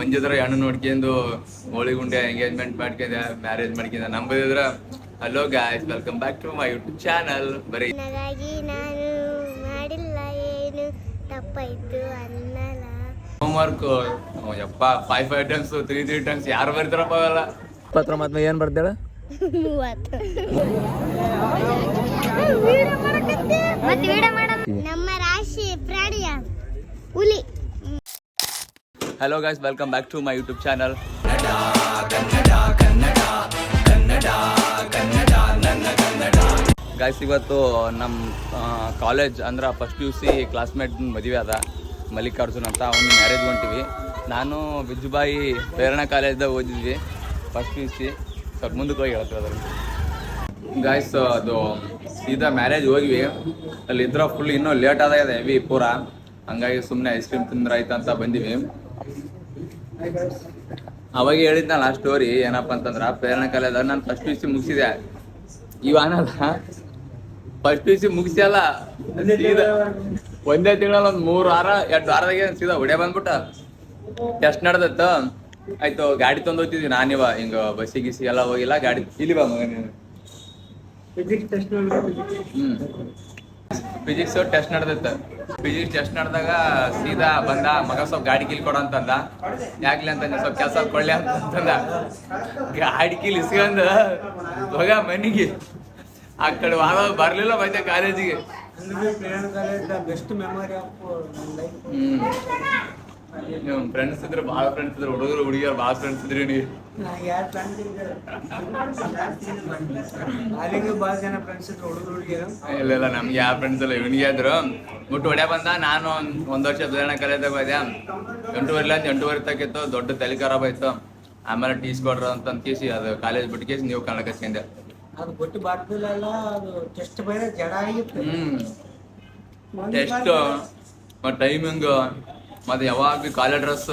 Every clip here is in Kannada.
ಮಂಜದ್ರ ಹೆಣ್ಣು ನೋಡ್ಕೊಂಡು ಹೋಳಿಗುಂಡೆ ಎಂಗೇಜ್ಮೆಂಟ್ ಮಾಡ್ಕೊಂಡೆ ಮ್ಯಾರೇಜ್ ಮಾಡ್ಕೊಂಡೆ ನಂಬದಿದ್ರ hello guys welcome back to my YouTube channel. ಬರೀ ನಾನು ಮಾಡಿಲ್ಲ ಏನು ತಪ್ಪಾಯ್ತು ಅನ್ನಲ್ಲ. ಹೋಮ್ವರ್ಕ್ ಯಪ್ಪ 5 ಟೈಮ್ಸ್ 3 ಟೈಮ್ಸ್ ಯಾರು ಬರ್ತಾರಪ್ಪ ಅವೆಲ್ಲ. ಪತ್ರ ಮತ್ತೆ ಏನ್ ಬರ್ತಾಳ ನಮ್ಮ ರಾಶಿ ಪ್ರಾಣಿಯ ಹುಲಿ. Hello guys welcome back to my YouTube channel. Guys ಇವತ್ತು ನಮ್ಮ ಕಾಲೇಜ್ ಅಂದ್ರೆ ಫಸ್ಟ್ PUC ಕ್ಲಾಸ್ಮೇಟ್ ಮದುವೆ ಅದ ಮಲ್ಲಿಕಾರ್ಜುನ್ ಅಂತ, ಅವ್ನು ಮ್ಯಾರೇಜ್ ಹೊಂಟಿವಿ. ನಾನು ಬಿಜುಬಾಯಿ ಪ್ರೇರಣಾ ಕಾಲೇಜ್ದಾಗ ಓದಿದ್ವಿ ಫಸ್ಟ್ PUC. ಸ್ವಲ್ಪ ಮುಂದಕ್ಕೆ ಹೋಗಿ ಹೇಳ್ತೀವಿ ಅದ್ರಲ್ಲಿ. ಗಾಯ್ಸ್ ಅದು ಸೀದಾ ಮ್ಯಾರೇಜ್ ಹೋಗಿವಿ, ಅಲ್ಲಿ ಇದ್ರ ಫುಲ್ ಇನ್ನೂ ಲೇಟ್ ಆದಾಗಿದೆ ಹೆವಿ ಪೂರ, ಹಂಗಾಗಿ ಸುಮ್ಮನೆ ಐಸ್ ಕ್ರೀಮ್ ತಿಂದ್ರಾಯ್ತು ಅಂತ ಬಂದಿವಿ. ಅವಾಗ ಹೇಳಿದ್ನಲ್ಲ ಆ ಸ್ಟೋರಿ ಏನಪ್ಪ ಅಂತಂದ್ರೆ ಪ್ರೇರಣಾ ಕಾಲೇಜ್ದಾಗ ನಾನು ಫಸ್ಟ್ PUC ಮುಗಿಸಿದೆ. ಇವನಲ್ಲ ಫಸ್ಟ್ PUC ಮುಗಿಸಿ ಅಲ್ಲ ಸೀದಾ ಒಂದೇ ತಿಂಗಳಲ್ಲಿ ಒಂದು 3 ವಾರ 2 ವಾರದಾಗೆ ಸೀದಾ ಹೊಡೆ ಬಂದ್ಬಿಟ್ಟ. ಟೆಸ್ಟ್ ನಡೆದತ್ತ ಆಯ್ತು, ಗಾಡಿ ತಂದು ಹೋಗ್ತಿದ್ವಿ ನಾನಿವ ಹಿಂಗ ಬಸ್ಸಿ ಗಿಸಿ ಎಲ್ಲ ಹೋಗಿಲ್ಲ, ಗಾಡಿ ಇಲ್ಲಿ ಬಾ ಮಗ ನೀನು. ಫಿಸಿಕ್ಸ್ ಟೆಸ್ಟ್ ನಡೆದತ್ತ. ಫಿಸಿಕ್ಸ್ ಟೆಸ್ಟ್ ನಡೆದಾಗ ಸೀದಾ ಬಂದ ಮಗ ಸ್ವಲ್ಪ ಗಾಡಿ ಕೀಲ್ ಕೊಡ ಅಂತಂದ. ಯಾಕ್ಲಿ ಅಂತಂದ ಸ್ವಲ್ಪ ಕೆಲಸ ಕೊಳ್ಳಿ ಅಂತಂದ. ಗಾಡಿ ಕೀಲ್ ಇಸ್ಕೊಂಡ ಹೋಗ ಮನೆಗೆ. ಆ ಕಡೆ ವಾರ ಬರ್ಲಿಲ್ಲ ಮತ್ತೆ ಕಾಲೇಜಿಗೆ. ಫ್ರೆಂಡ್ಸ್ ಇದ್ರೆ ಭಾಳ ಫ್ರೆಂಡ್ಸ್ ಇದ್ರು, ಹುಡುಗರು ಹುಡುಗಿಯರು ಭಾಳ ಫ್ರೆಂಡ್ಸ್ ಇದ್ರಿ ನೀವು. ಇಲ್ಲ ನಮ್ಗೆ ಯಾವ ಫ್ರೆಂಡ್ಸ್ ಇಲ್ಲ, ಇವನಿಗೆ ಇದ್ರು. ಮುಟ್ಟು ಹೊಡ್ಯಾ ಬಂದ. ನಾನು 1 ವರ್ಷ ಪ್ರೇರಣಾ ಕಾಲೇಜ್ದಾಗ ಹೋದೆ. 8:30 ತಕ್ಕಿತ್ತು, ದೊಡ್ಡ ತಲೆ ಖರಾಬ್ ಆಯ್ತು. ಆಮೇಲೆ ಟೀಸ್ ಕೊಡ್ರ ಅಂತ ಕೇಸಿ ಅದು ಕಾಲೇಜ್ ಬಿಟ್ಟು ಕೇಸಿ ನೀವು ಕನ್ನಡ ಕಚ್ಕೊಂಡೆ. ಟೆಸ್ಟ್ ಟೈಮಿಂಗ್ ಮತ್ತೆ ಯಾವಾಗ ಭೀ ಕಾಲೇಜ್ ಡ್ರೆಸ್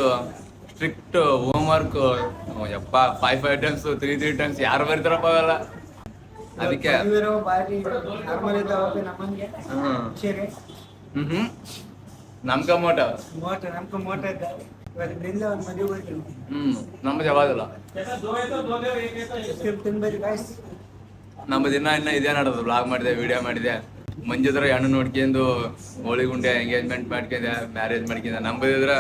ಸ್ಟ್ರಿಕ್ಟ್, ಹೋಮ್ವರ್ಕ್ ಯಪ್ಪ 5 ಟೈಮ್ಸ್ 3 ಟೈಮ್ಸ್ ಯಾರು ಬರ್ತಾರಪ್ಪ ಅವೆಲ್ಲ. ಅದಕ್ಕೆ ನಮ್ಕ ಮೋಟ ನಮ್ಮದು ಯಾವಾಗಲ್ಲ. ನಮ್ಮದು ಇನ್ನ ಇದೇ ನಡೆದು ಬ್ಲಾಗ್ ಮಾಡಿದೆ, ವಿಡಿಯೋ ಮಾಡಿದೆ. ಮಂಜದ್ರ ಹೆಣ್ಣು ನೋಡ್ಕೊಂಡು ಹೋಳಿಗುಂಡೆ ಎಂಗೇಜ್ಮೆಂಟ್ ಮಾಡ್ಕೊಂಡೆ ಮ್ಯಾರೇಜ್ ಮಾಡ್ಕೊಂಡೆ ನಂಬದಿದ್ರ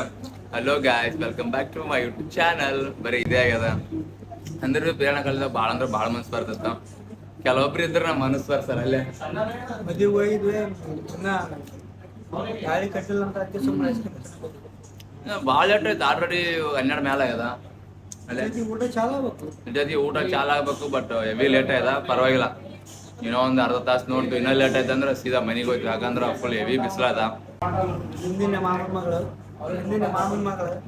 hello guys welcome back to my YouTube channel. ಬರೀ ಇದೇ ಆಗ್ಯದ. ಅಂದ್ರೆ ಪ್ರೇರಣಾ ಕಾಲೇಜ್ದಾಗ ಭಾಳ ಅಂದ್ರೆ ಭಾಳ ಮನಸ್ಸು ಬರ್ತತ್ತ. ಕೆಲವೊಬ್ರು ಇದ್ರೆ ನಮ್ಮ ಮನಸ್ಸು ಬರ್ತಾರ ಅಲ್ಲೇ. ಭಾಳ ಲೇಟ್ ಆಯ್ತು, ಆಲ್ರೆಡಿ 12 ಮೇಲೆ ಆಗ್ಯದ. ಅಲ್ಲೇ ಜೊತೆಗೆ ಊಟ ಚಾಲ ಆಗ್ಬೇಕು, ಬಟ್ ಹೆವಿ ಲೇಟ್ ಆಗ್ಯದ. ಪರವಾಗಿಲ್ಲ, ಇನ್ನೂ ಒಂದು ಅರ್ಧ ತಾಸು ನೋಡ್ತು. ಇನ್ನೂ ಲೇಟ್ ಆಯ್ತು ಅಂದ್ರೆ ಸೀದಾ ಮನೆಗೆ ಹೋಗ್ತೀವಿ, ಯಾಕಂದ್ರೆ ಫುಲ್ ಹೆವಿ ಬಿಸಿಲದ.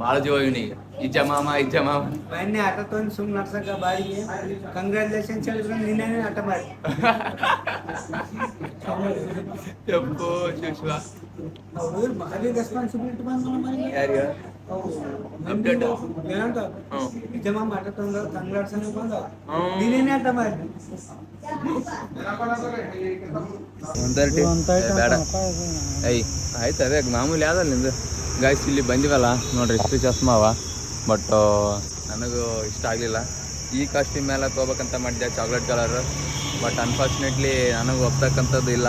ಭಾಳ ಜೀವ ಇವನಿಗೆ. ಇಜ್ಜ ಮಾಮ ಬನ್ನಿ ಆಟ ತೊಗೊಂಡು ಸುಮ್ಮನೆ ನಡ್ಸಕ ಬಾಡಿಗೆ ಕಂಗ್ರ್ಯಾಚುಲೇಷನ್ಸ್ ಹೇಳಿದ್ರೆ ನಿನ್ನೆ ಆಟ ಮಾಡಿ ಯಪ್ಪೋ ಶಿವ ಅವ್ರು ಭಾರಿ ರೆಸ್ಪಾನ್ಸಿಬಿಲಿಟಿ ಬಂದು ಯಾರಿಗೆ ಅಪ್ಡೇಟ್ ಏನಂತ ಇಜ್ಜ ಮಾಮ ಆಟ ತೊಗೊಂಡು ಕಂಗ್ರ್ಯಾಟ್ಸನ್ ಬಂದ ನಿನ್ನೆ ಆಟ ಮಾಡಿ ಬೇಡ ಐ ಆಯ್ತು. ಅದೇ ಮಾಮೂಲಿ ಯಾವ್ದಲ್ಲ ನಿಂದು. ಗಾಯ್ಸ್ ಇಲ್ಲಿ ಬಂದಿವಲ್ಲ ನೋಡ್ರಿ, ಇಷ್ಟು ಚಸ್ಮಾವ. ಬಟ್ ನನಗೂ ಇಷ್ಟ ಆಗಲಿಲ್ಲ. ಈ ಕಾಸ್ಟ್ಯೂಮ್ ಮೇಲೆ ತೊಗೋಬೇಕಂತ ಮಾಡಿದ್ದೆ, ಚಾಕ್ಲೇಟ್ ಕಲರ್. ಬಟ್ ಅನ್ಫಾರ್ಚುನೇಟ್ಲಿ ನನಗೆ ಒಪ್ತಕ್ಕಂಥದ್ದು ಇಲ್ಲ.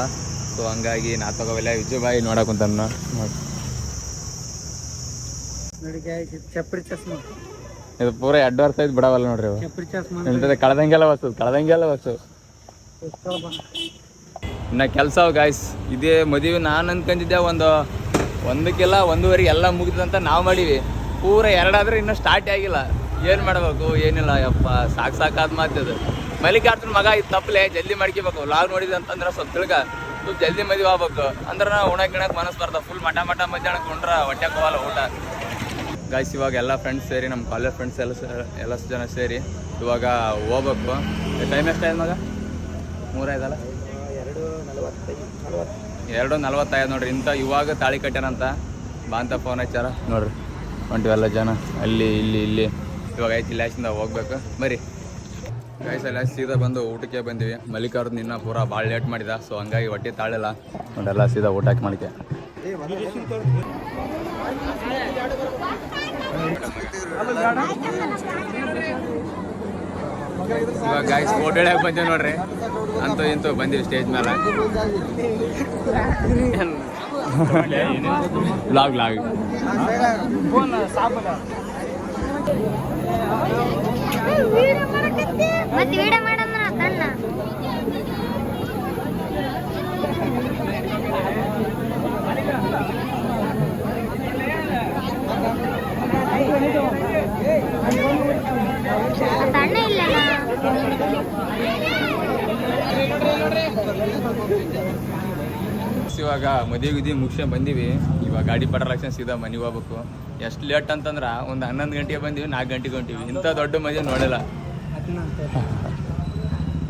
ಸೊ ಹಂಗಾಗಿ ನಾ ತಗೋವಿಲ್ಲ. ವಿಜಯಬಾಯಿ ನೋಡಕ್ಕಂತ ಚಪ್ಪರಿ ಚಸ್ಮಾ ಇದು ಪೂರ 2 ವರ್ಷ ಆಯ್ತು ಬಿಡವಲ್ಲ ನೋಡ್ರಿ. ಚಪ್ಪರಿ ಚಸ್ಮಾ ಎಂತದೆ ಕಳೆದಂಗೆಲ್ಲ ವಸ್ತು. ಇನ್ನು ಕೆಲಸ ಗಾಯ್ಸ್ ಇದೇ ಮದುವೆ. ನಾನು ಅನ್ಕೊಂಡಿದ್ದೆ ಒಂದಕ್ಕೆಲ್ಲ 1:15 ಎಲ್ಲ ಮುಗಿದಂತ ನಾವು ಮಾಡೀವಿ. ಪೂರ 2 ಆದ್ರೆ ಇನ್ನೂ ಸ್ಟಾರ್ಟ್ ಆಗಿಲ್ಲ. ಏನು ಮಾಡಬೇಕು ಏನಿಲ್ಲ ಯಪ್ಪ, ಸಾಕಾದ ಮಾತದು. ಮಲ್ಲಿಕಾರ್ಜುನ್ ಮಗ ಇದು ತಪ್ಪಲೆ ಜಲ್ದಿ ಮಾಡ್ಕೋಬೇಕು. ಲಾಗ್ ನೋಡಿದೆ ಅಂತಂದ್ರೆ ಸ್ವಲ್ಪ ಸ್ವಲ್ಪ ಜಲ್ದಿ ಮದುವೆ ಆಗ್ಬೇಕು. ಅಂದ್ರೆ ನಾವು ಉಣಕ್ಕೆ ಮನಸ್ಸು ಬರ್ತದೆ. ಫುಲ್ ಮಠ ಮಧ್ಯಾಹ್ನಕ್ಕೆ ಉಂಡ್ರೆ ಹೊಟ್ಟೆ ಹೋಗಲ್ಲ ಊಟ. ಗಾಯ್ಸ್ ಇವಾಗ ಎಲ್ಲ ಫ್ರೆಂಡ್ಸ್ ಸೇರಿ, ನಮ್ಮ ಕಾಲೇಜ್ ಫ್ರೆಂಡ್ಸ್ ಎಲ್ಲ ಜನ ಸೇರಿ ಇವಾಗ ಹೋಗ್ಬೇಕು. ಟೈಮ್ ಎಷ್ಟಾಯ್ತು ಮಗ? 3 ಆಯ್ತಲ್ಲ? 2:45 ನೋಡ್ರಿ. ಇಂಥ ಇವಾಗ ತಾಳಿ ಕಟ್ಯಾನಂತ ಬಾ ಅಂತ ಫೋನ್ ಹಚ್ಚಾರ ನೋಡ್ರಿ. ಹೊಂಟಿವೆಲ್ಲ ಜನ ಅಲ್ಲಿ ಇಲ್ಲಿ ಇವಾಗ ಐತಿ ಲ್ಯಾಶಿಂದ ಹೋಗ್ಬೇಕು. ಬರ್ರಿ ಗಾಯ್ಸ್ ಎಲ್ಲ ಸೀದಾ ಬಂದು ಊಟಕ್ಕೆ ಬಂದಿವಿ. ಮಲ್ಲಿಕಾರ್ಜುನ್ ಇನ್ನೂ ಪೂರ ಭಾಳ ಲೇಟ್ ಮಾಡಿದ. ಸೊ ಹಂಗಾಗಿ ಹೊಟ್ಟೆ ತಾಳಿಲ್ಲ ನೋಡೆಲ್ಲ ಸೀದಾ ಊಟಕ್ಕೆ ಮಾಡಿಕೆ. ಇವಾಗ ಗಾಯ್ಸ್ ಫೋಟೋ ಹಿಡಿಯಕ್ಕೆ ಬಂದೇವಿ ನೋಡ್ರಿ. ಅಂತೂ ಇಂತೂ ಬಂದೀವಿ ಸ್ಟೇಜ್ ಮೇಲೆ. ಲಾಗ್ ಮತ್ತೆ ವಿಡಿಯೋ ಮಾಡಂದ್ರ ತನ್ನ ತಣ್ಣ ಇಲ್ಲ ಇವಾಗ ಮದುವೆ ಮುಗಿಸ್ಕೊಂಡು ಬಂದೀವಿ. ಇವಾಗ ಗಾಡಿ ಪೆಟ್ರೋಲ್ ಸೀದಾ ಮನೆಗೆ ಹೋಗ್ಬೇಕು. ಎಷ್ಟು ಲೇಟ್ ಅಂತಂದ್ರೆ ಒಂದು 11 ಗಂಟೆಗೆ ಬಂದೀವಿ, 4 ಗಂಟೆಗೆ ಹೊಂಟೀವಿ. ಇಂಥ ದೊಡ್ಡ ಮದುವೆ ನೋಡಿಲ್ಲ.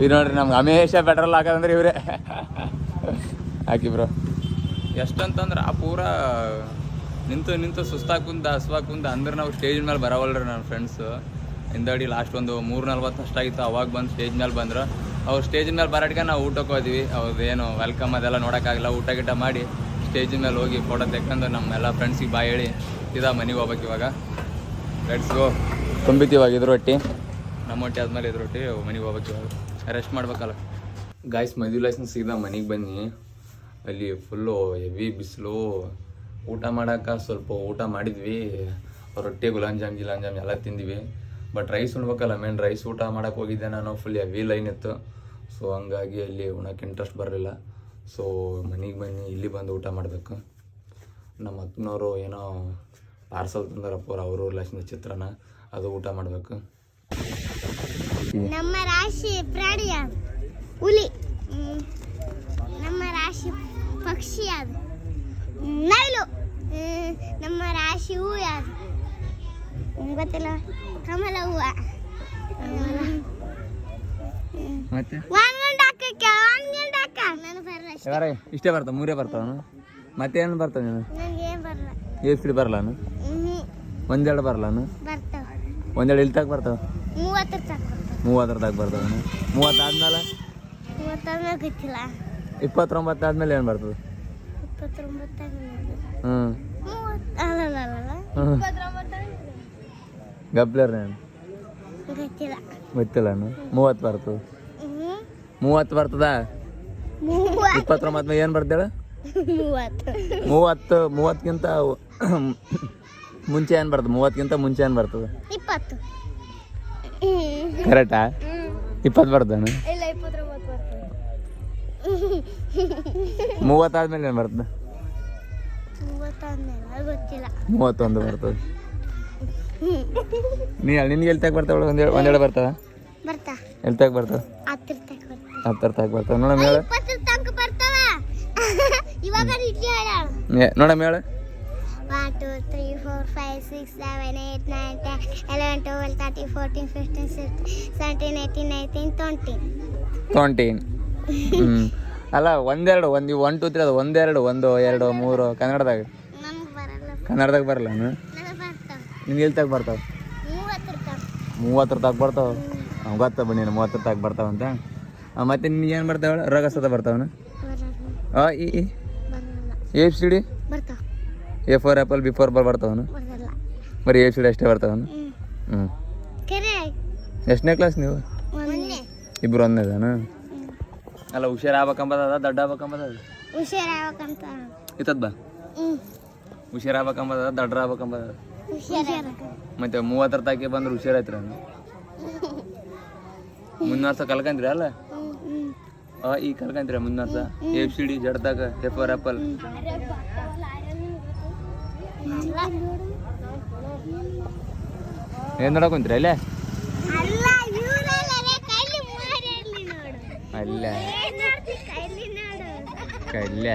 ಇದು ನೋಡ್ರಿ ನಮ್ಗೆ ಹಮೇಶ ಪೆಟ್ರೋಲ್ ಹಾಕೋದಂದ್ರೆ ಇವ್ರೆ ಹಾಕಿ ಬ್ರೋ. ಎಷ್ಟಂತಂದ್ರೆ ಪೂರ ನಿಂತು ಸುಸ್ತಾಕುಂದ ಹಸ್ವಾಕುಂದ ಅಂದ್ರೆ ನಾವು ಸ್ಟೇಜ್ ಮೇಲೆ ಬರೋವಲ್ರಿ ನನ್ನ ಫ್ರೆಂಡ್ಸು. ಹಿಂದಡಿ ಲಾಸ್ಟ್ ಒಂದು 3:40 ಅಷ್ಟಾಗಿತ್ತು. ಅವಾಗ ಬಂದು ಸ್ಟೇಜ್ ಮೇಲೆ ಬಂದ್ರು. ಅವ್ರು ಸ್ಟೇಜ್ ಮೇಲೆ ಬರೋಟ್ಗೆ ನಾವು ಊಟಕ್ಕೆ ಹೋದ್ವಿ. ಅವ್ರದ್ದೇನು ವೆಲ್ಕಮ್ ಅದೆಲ್ಲ ನೋಡೋಕ್ಕಾಗಲ್ಲ. ಊಟ ಮಾಡಿ ಸ್ಟೇಜಿನ ಮೇಲೆ ಹೋಗಿ ಫೋಟೋ ತೆಕ್ಕೊಂಡು ನಮ್ಮೆಲ್ಲ ಫ್ರೆಂಡ್ಸಿಗೆ ಬಾಯ್ ಹೇಳಿ ಸೀದಾ ಮನೆಗೆ ಹೋಗ್ಬೇಕು. ಇವಾಗ ಲೆಟ್ಸ್ ಗೋ. ತುಂಬಿತ್ತು ಇವಾಗ ಇದ್ರ ರೊಟ್ಟಿ, ನಮ್ಮ ಹೊಟ್ಟೆ ಆದ್ಮೇಲೆ ಇದ್ರ ರೊಟ್ಟಿ ಮನೆಗೆ ಹೋಗ್ಬೇಕು. ಇವಾಗ ರೆಸ್ಟ್ ಮಾಡ್ಬೇಕಲ್ಲ ಗಾಯ್ಸ್. ಮದುವೆ ಲೈಸೆನ್ಸ್ ಸೀದಾ ಮನೆಗೆ ಬನ್ನಿ. ಅಲ್ಲಿ ಫುಲ್ಲು ಹೆವಿ ಬಿಸಿಲು. ಊಟ ಮಾಡೋಕೆ ಸ್ವಲ್ಪ ಊಟ ಮಾಡಿದ್ವಿ. ರೊಟ್ಟಿ ಗುಲಾಬ್ ಜಾಮ್ ಎಲ್ಲ ತಿಂದ್ವಿ. ಬಟ್ ರೈಸ್ ಉಣ್ಬೇಕಲ್ಲ ಮೇನ್. ರೈಸ್ ಊಟ ಮಾಡೋಕೆ ಹೋಗಿದ್ದೆ ನಾನು. ಫುಲ್ ಹೆವಿ ಲೈನ್ ಇತ್ತು. ಸೊ ಹಂಗಾಗಿ ಅಲ್ಲಿ ಉಣ್ಣೋಕೆ ಇಂಟ್ರೆಸ್ಟ್ ಬರಲಿಲ್ಲ. ಸೊ ಮನೆಗೆ ಬನ್ನಿ, ಇಲ್ಲಿ ಬಂದು ಊಟ ಮಾಡಬೇಕು. ನಮ್ಮ ಅಕ್ಕನವರು ಏನೋ ಪಾರ್ಸಲ್ ತಂದಾರಪ್ಪ ಅವರು ಲಕ್ಷ್ಮಿ ಚಿತ್ರಾನ್ನ, ಅದು ಊಟ ಮಾಡಬೇಕು. ನಮ್ಮ ರಾಶಿ ಪ್ರಾಣಿ ಯಾವುದು? ಹುಲಿ. ನಮ್ಮ ರಾಶಿ ಪಕ್ಷಿ ಯಾವುದು? ನವಿಲು. ನಮ್ಮ ರಾಶಿ ಹೂ ಯಾವುದು? ಗೊತ್ತಿಲ್ಲ. ಕಮಲ ಹೂವ. ಮತ್ತೆ ಇಷ್ಟೇ ಬರ್ತಾವ, 3 ಬರ್ತಾವ. ಮತ್ತೆ ಏನು ಬರ್ತಾವ ನೀನು? ಎಷ್ಟು ಬರಲ್ಲ? ಒಂದೆರಡು ಬರಲ್ಲ? ಒಂದೆರಡು ಇಲ್ಲಿ ತಗ ಬರ್ತಾವ? 30 ತಗ ಬರ್ತಾವ. 30 ಆದ್ಮೇಲೆ 29 ಆದ್ಮೇಲೆ ಏನು ಬರ್ತದೆ? ಗಬ್ಲರ್ ನಾನು ಗೊತ್ತಿಲ್ಲ. 30 ಬರ್ತದೆ. 30 ಬರ್ತದ? 29 ಏನು ಬರ್ತೇಳ? 30ಗಿಂತ ಮುಂಚೆ ಏನು ಬರ್ತದೆ? 30ಗಿಂತ ಮುಂಚೆ ಏನು ಬರ್ತದೆ? 20. ಕರೆಕ್ಟಾ? 20 ಬರ್ತಾನೆ. 30 ಆದ್ಮೇಲೆ ಏನು ಬರ್ತದೆ? 31 ಬರ್ತದೆ. ನಿನ್ಗೆ ಎಲ್ಲಿ ತಗ ಬರ್ತಾವ? ಒಂದೆರಡು ಬರ್ತಾವ? ಎಲ್ಲಿ ತಗ ಬರ್ತಾವ? 10 ತಗ ಬರ್ತಾವ. ನೋಡಮ್ಮ ಹೇಳ. ನೋಡಮ್ಮ ಹೇಳ. 1 2 3 4 5 6 7 8 9 10 11 12 13 14 15 16 17 18 19 20. ಅಲ್ಲ ಒಂದೆರಡು 1 2 3 ಅದು 1 2 1 2 3 ಕನ್ನಡದಾಗ ಬರಲ್ಲ. ನಿನ್ಗೆ ಎಲ್ಲಿ ತಗ ಬರ್ತಾವ? 30 ತಗ ಬರ್ತಾವ. ಗೊತ್ತ ಬನ್ನಿ 30 ತಗ ಬರ್ತಾವ ಅಂತ. ಮತ್ತೆ ನಿನ್ಗೆ ಏನು ಬರ್ತಾವ? ರಗಸದ ಬರ್ತಾವನ? ABCD A for apple B for ball ಬರ್ತಾವನ? ಬರೀ ABCD ಅಷ್ಟೇ ಬರ್ತಾವನ? ಎಷ್ಟನೇ ಕ್ಲಾಸ್ ನೀವು? ಇಬ್ರು ಒಂದೇದಾನ? ಅಲ್ಲ ಹುಷಾರ್ ಆಗ್ಬೇಕಂಬದ ದಡ್ಡ ಆಗ್ಬೇಕಂಬದ? ಇತ್ತದ ಬಾ. ಹುಷಾರ್ ಆಗ್ಬೇಕಂಬದ ದಡ್ರ ಆಗ್ಬೇಕಂಬದ? ಮತ್ತೆ 30 ತಾಕಿ ಬಂದ್ರೆ ಹುಷಾರಾಯ್ತರ? ಮುನ್ನರ್ಸ ಕಲ್ಕಂತೀರ ಅಲ್ಲ? ಈ ಕಲ್ಕಂತೀರ ಮುನ್ನರ್ಸ? ABCD ಜಡ್ದಾಗ A for apple. ಏನ್ ನೋಡಕೊಂತೀರ ಅಲ್ಲೇ? ಅಲ್ಲ ಕಲ್ಲ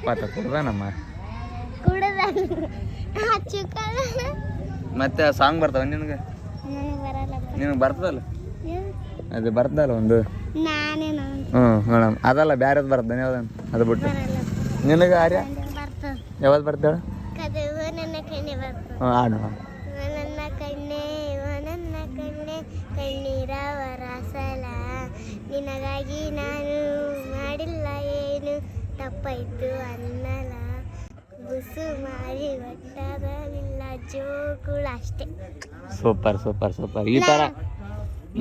ಪಾಪ ಕೊಡ್ದಾನಮ್ಮ. ಮತ್ತೆ ಸಾಂಗ್ ಬರ್ತಾವ ನಿನಗೆ? ನಿನಗೆ ಬರ್ತದಲ್ಲ? ಅದು ಬರ್ತದಲ್ಲ ಒಂದು? ಮೇಡಮ್ ಅದಲ್ಲ ಬ್ಯಾರದು ಬರ್ತಾನೆ. ಯಾವ್ದು ಅದು ಬಿಟ್ಟು ನಿನಗೆ ಆರ್ಯ ಯಾವ್ದು ಬರ್ತಾಳ? ಆಡು. ನನ್ನ ಕಣ್ಣೆ ಕಣ್ಣೀರವರ ಸಲ, ನಿನಗಾಗಿ ನಾನು ಮಾಡಿಲ್ಲ ಏನು ತಪ್ಪಾಯ್ತು ಅನ್ನಲ, ಕುಸುಮಾರಿ ಒಟ್ಟರಲಿಲ್ಲ ಜೋಗುಳ ಅಷ್ಟೇ. Super super super.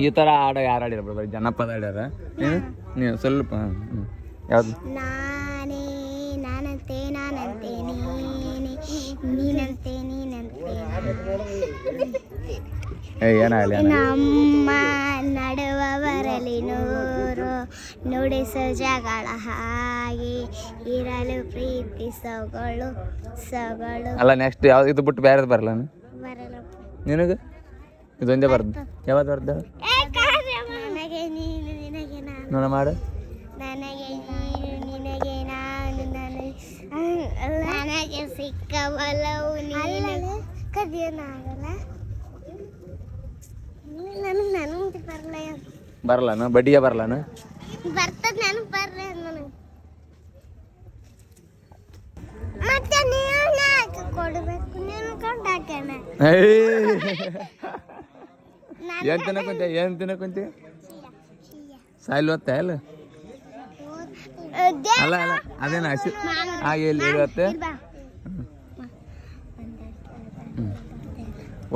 ಈ ಥರ ಹಾಡು ಯಾರು ಹಾಡಿರ ಬರೀ ಜನಪದ ಹಾಡ್ಯಾರ ನೀವು ಸ್ವಲ್ಪ ಯಾವ್ದು? ನಾನೇ ನಾನಂತೆ ನಾನಂತೆ ನೀನೆ ನೀನಂತೆ ನೀನಂತೆ ಏನಾಗಲಿ ನಮ್ಮ ನಡುವ ಬರಲಿ ನೂರು ನುಡಿಸೋ ಜಗಳ ಹಾಗೆ ಇರಲು ಪ್ರೀತಿ ಸೊಗಳು ಸೊಗಳು ಅಲ್ಲ ನೆಕ್ಸ್ಟ್ ಯಾವ್ದು ಇದು ಬಿಟ್ಟು ಬೇರೆದು ಬರಲ್ಲ ಬರಲು ನಿನಗೆ ಇದೊಂದೇ ಬರ್ದು ಯಾವ್ದು ಬರ್ದ ನನಗೆ ನೀನು ನಿನಗೆ ನಾನು ನೋಡ ಮಾಡು. ನನಗೆ ನೀನು ನಿನಗೆ ನಾನು ನನಗೆ ಸಿಕ್ಕ ಬಲವು ನೀನು ಕದಿಯನಾಗಲ್ಲ ನನಗೆ ಬರಲ್ಲ ಬರಲ್ಲನ ಬಡ್ಡಿಗೆ ಬರಲ್ಲನ ಬರ್ತದ ನನಗೆ ಬರ್ಲ ನನಗೆ ಮತ್ತೆ ನೀವು ಕೊಡಬೇಕು ನೀನು ಕೊಂಡು ಹಾಕ್ಯಾನ ಏನ್ ತಿನ್ನಕೊಂತಿ ಸಾಯಿಲ್ ಹೊತ್ತ ಅಲ್ಲ ಅಲ್ಲ ಅಲ್ಲ ಅದೇನ ಹಸಿ ಹಾಗೆ ಎಲ್ಲಿ ಇರುತ್ತೆ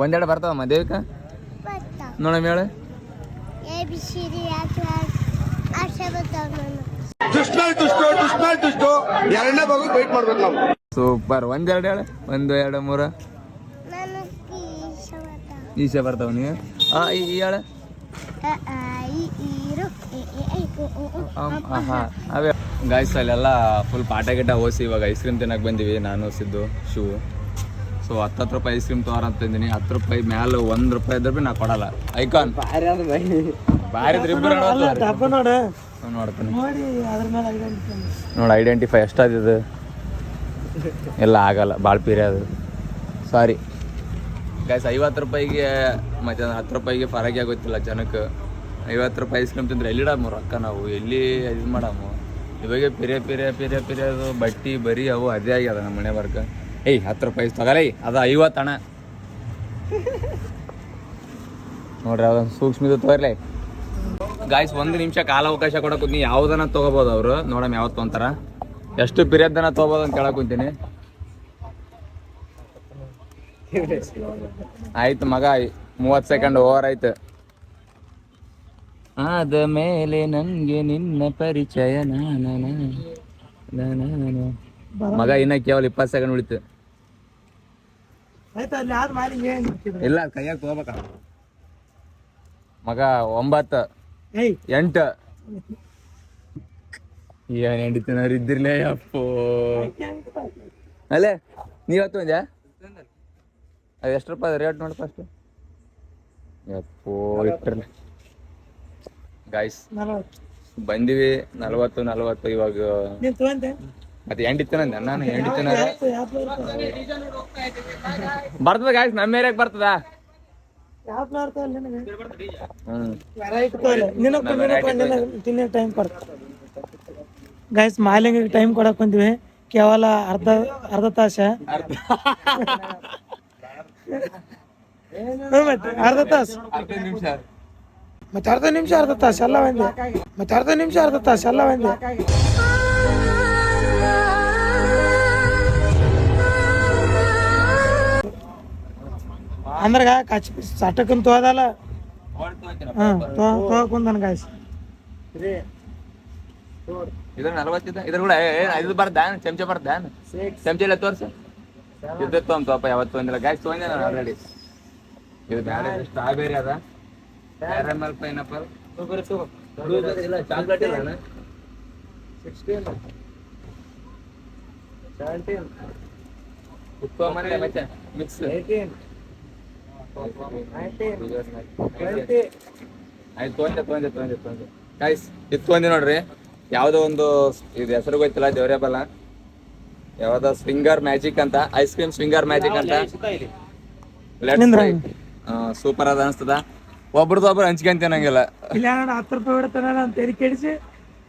ಒಂದೆರಡು ಬರ್ತಾವಮ್ಮ ದೇವಿಕ ನೋಡಮ್ಮ ಹೇಳು. ABCD ಅಷ್ಟೇ ಬರ್ತಾವ ಎರಡನೇ ಭಾಗ ವೇಟ್ ಮಾಡ್ಬೇಕು ನಾವು. ಸೂಪರ್. ಒಂದೆರಡು ಹೇಳು. 1 2 3 ನನಗೆ ಈಶ ಬರ್ತಾವ ಈಶ ಬರ್ತಾವ ನೀವು ಈ ಹೇಳು. ಅವೇ ಗಾಯ್ಸ್ ಅಲ್ಲೆಲ್ಲ ಫುಲ್ ಪಾಠ ಗಿಟ್ಟ ಓಸಿ ಇವಾಗ ಐಸ್ ಕ್ರೀಮ್ ತಿನ್ನಕ್ಕೆ ಬಂದೀವಿ ನಾನು ಸಿದ್ದು ಶೂ. ಸೊ 10 ರೂಪಾಯಿ ಐಸ್ ಕ್ರೀಮ್ ತಗೋರ ಅಂತಂದಿನಿ. 10 ರೂಪಾಯಿ ಮ್ಯಾಲ 1 ರೂಪಾಯಿ ಇದ್ರೆ ಭೀ ನಾ ಕೊಡಲ್ಲ. ಐಕಾನ್ ಬಾರಿ ನೋಡ್ತೀನಿ ನೋಡಿ ಐಡೆಂಟಿಫೈ ಎಷ್ಟಾದಿದು ಎಲ್ಲ ಆಗಲ್ಲ ಭಾಳ ಪೀರೆ ಅದು. ಸಾರಿ ಗೈಸ್ 50 ರೂಪಾಯಿಗೆ ಮತ್ತು 10 ರೂಪಾಯಿಗೆ ಫರಕ್ಕೆ ಆಗೋತ್ತಿಲ್ಲ ಜನಕ್ಕೆ. 50 ರೂಪಾಯಿ ಐಸ್ ಕ್ರೀಮ್ ತಿಂದ್ರೆ ಎಲ್ಲಿಡಮ್ಮ ರೊಕ್ಕ ನಾವು ಎಲ್ಲಿ ಇದು ಮಾಡಮ್ಮ. ಇವಾಗ ಪಿರೆ ಅದು ಬಟ್ಟಿ ಬರೀ ಅವು ಅದೇ ಆಗ್ಯದ ನಮ್ಮ ಮನೆ ವರ್ಗ. 10 ರೂಪಾಯಿ ತಗೊಳ್ಳಿ ಅದು 50 ಅಣ್ಣ ನೋಡ್ರಿ ಅದೊಂದು ಸೂಕ್ಷ್ಮದು ತೋರ್ಲಿ ಗಾಯ್ಸ್. 1 ನಿಮಿಷ ಕಾಲಾವಕಾಶ ಕೊಡಕ್ಕೆ ನೀ ಯಾವ್ದನ್ನ ತೊಗೋಬೋದು ಅವರು ನೋಡಮ್ಮ ಯಾವತ್ತು ತೊಗೊಂತಾರ. ಎಷ್ಟು ಪಿರಿಯದ್ದನ್ನ ತೊಗೋಬೋದು ಅಂತ ಕೇಳಕ್ ಕುಂತೀನಿ. ಆಯ್ತು ಮಗ 30 ಸೆಕೆಂಡ್ ಓವರ್ ಆಯ್ತು. ಆದ ಮೇಲೆ ನನ್ಗೆ ನಿನ್ನ ಪರಿಚಯ ಮಗ ಇನ್ನ ಕೇವಲ 20 ಸೆಕೆಂಡ್ ಉಳಿತು. ಇಲ್ಲ ಕೈಯಾಗ ತಗೋಬೇಕ ಮಗ. 9 8 ಏನ್ ಎಂಡಿತನವ್ರು ಇದ್ದಿರ್ಲೇ ಅಪ್ಪೋ. ಅಲ್ಲೇ ನೀವತ್ತು ಒಂದ್ಯಾ ಅದು ಎಷ್ಟು ರೂಪಾಯಿ ರೇಟ್ ನೋಡಿ ಫಸ್ಟ್. ಅಪ್ಪೋ ಇಟ್ಟಿರ್ಲಿ ಗಾಯ್ಸ್ ಬಂದಿವಿ 40 ಇವಾಗ ಮತ್ತೆ ಎಂಡಿತ್ತನಂದ ನಾನು ಎಂಡಿತ್ತನ ಬರ್ತದ ಗಾಯ್ಸ್. ನಮ್ಮ ಏರಿಯಾಗ ಬರ್ತದ. ಗೈಸ್ ಮಾಲಿಂಗಿಗೆ ಟೈಮ್ ಕೊಡಕ್ ಬಂದಿವಿ ಕೇವಲ ಅರ್ಧ ತಾಸ. ಅರ್ಧ ತಾಸ ಮತ್ತೆ ಅರ್ಧ ನಿಮಿಷ ಅರ್ಧ ತಾಸ ಎಲ್ಲ ಒಂದೇ. ಅಂದ್ರಾಗ ಕಚ್ ಸಟಕನ್ ತೋದಲ್ಲ ಕುಂದನ್ ಗಾಯ್ಸ್. ಇದ್ರ 40 ಇದ್ರ ಕೂಡ ಇದು ಬರ್ದ ಚಮಚ ಬರ್ದ ಚಮಚ ಎಲ್ಲ ತೋರ್ಸ ಇದ್ದ ತೊಂಬಪ್ಪ ಯಾವತ್ತು ತೊಂದಿಲ್ಲ ಗಾಯ್ಸ್. ತೊಗೊಂಡೆ ನಾನು ಆಲ್ರೆಡಿ. ಇದು ಬ್ಯಾರೆ ಸ್ಟ್ರಾಬೆರಿ ಅದ ಕ್ಯಾರಮಲ್ ಪೈನಾಪಲ್ ಚಾಕ್ಲೇಟ್ ಇಲ್ಲ 16 17 ಉಪ್ಪು ಮನೆ ಮತ್ತೆ ಮಿಕ್ಸ್ 18 ಆಯ್ತು. ತೊಂದೆ ಗಾಯ್ಸ್ ಇದು ತೊಂದೆ ನೋಡ್ರಿ. ಯಾವುದೋ ಒಂದು ಇದು ಹೆಸರು ಗೊತ್ತಿಲ್ಲ ದೇವ್ರೇಬಲ್ಲ ಯಾವ್ದೋ ಸ್ವಿಂಗರ್ ಮ್ಯಾಜಿಕ್ ಅಂತ ಐಸ್ ಕ್ರೀಮ್ ಸ್ವಿಂಗರ್ ಮ್ಯಾಜಿಕ್ ಅಂತ. ಸೂಪರ್ ಅದ ಅನ್ಸ್ತದ. ಒಬ್ರದೊಬ್ರು ಹಂಚ್ಕೊಂತ ಅನ್ನಂಗಿಲ್ಲ. ಇಲ್ಲ 10 ರೂಪಾಯಿ ಬಿಡ್ತಾನ ನಾನು ತೆರಿ ಕೆಡಿಸಿ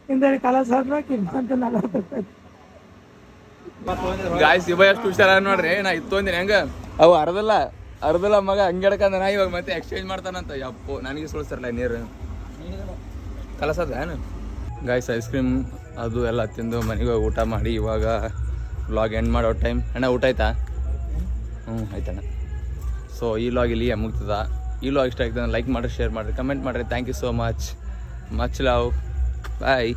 ಹಿಂದೆ ಕಲಸ ಅಂತ 40 ರೂಪಾಯಿ ಗಾಯ್ಸ್. ಇವ ಎಷ್ಟು ಹುಷಾರ ನೋಡ್ರಿ. ನಾ ಇದು ತೊಂದಿನಿ ಹೆಂಗ ಅವು ಅರ್ಧಲ್ಲ ಮಗ ಹಂಗೆಡ್ಕಂದ ನಾ ಇವಾಗ ಮತ್ತೆ ಎಕ್ಸ್ಚೇಂಜ್ ಮಾಡ್ತಾನಂತ. ಯಪ್ಪು ನನಗೆ ಸುಳಿಸ್ತಾರಲ್ಲ ನೀರು ಕಲಸದ ಏನು ಗಾಯ್ಸ್. ಐಸ್ ಕ್ರೀಮ್ ಅದು ಎಲ್ಲ ತಿಂದು ಮನೆಗೆ ಹೋಗಿ ಊಟ ಮಾಡಿ ಇವಾಗ ವ್ಲಾಗ್ ಎಂಡ್ ಮಾಡೋ ಟೈಮ್. ಅಣ್ಣ ಊಟ ಆಯ್ತಾ? ಆಯ್ತಣ್ಣ. ಸೊ ಈ ವ್ಲಾಗ್ ಇಲ್ಲಿ ಮುಗ್ತದ. ಈ ವ್ಲಾಗ್ ಇಷ್ಟ ಆಗ್ತದೆ ಲೈಕ್ ಮಾಡಿರಿ, ಶೇರ್ ಮಾಡಿರಿ, ಕಮೆಂಟ್ ಮಾಡಿರಿ. Thank you so much. Much love. Bye.